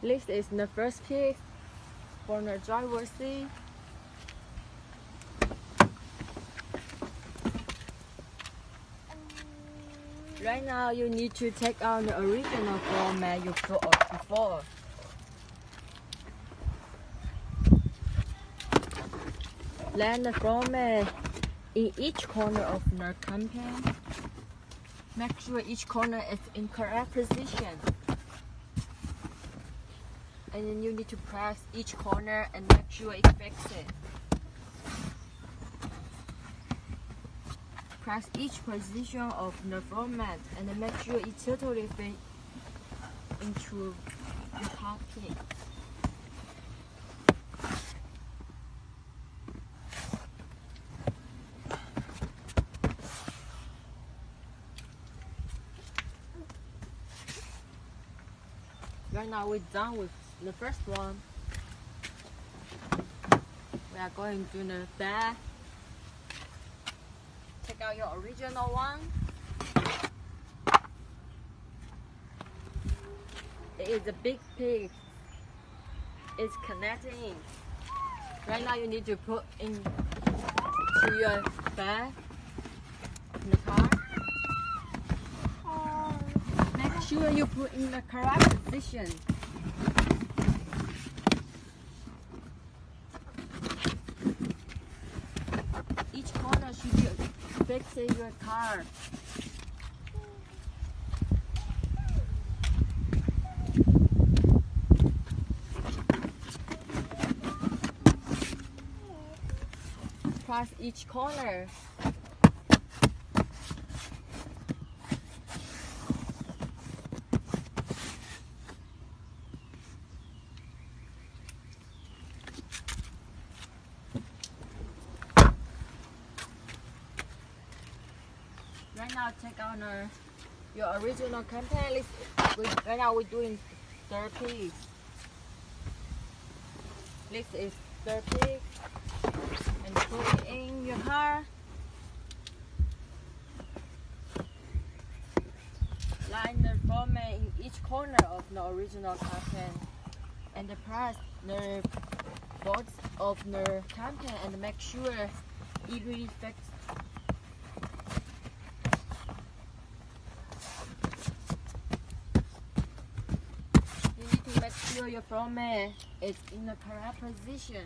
This is the first piece for the driver's seat. Right now, you need to take out the original floor mat you put up before. Land the floor mat in each corner of the compound. Make sure each corner is in correct position. And then you need to press each corner and make sure it fixes. Press each position of the floor mat and then make sure it totally fits into the cockpit. Right now we're done with the first one. We are going to the back. Take out your original one. It is a big piece. It's connecting. Right now you need to put in to your back in the car. Make sure you put in the correct position. Each corner should be fixing your car. Press each corner. Right now, take out your original content. Right now, we're doing third piece. This is third piece. And put it in your car. Line the format in each corner of the original content. And press the boards of the content and make sure it really fits. Make sure your floor mat is in the correct position.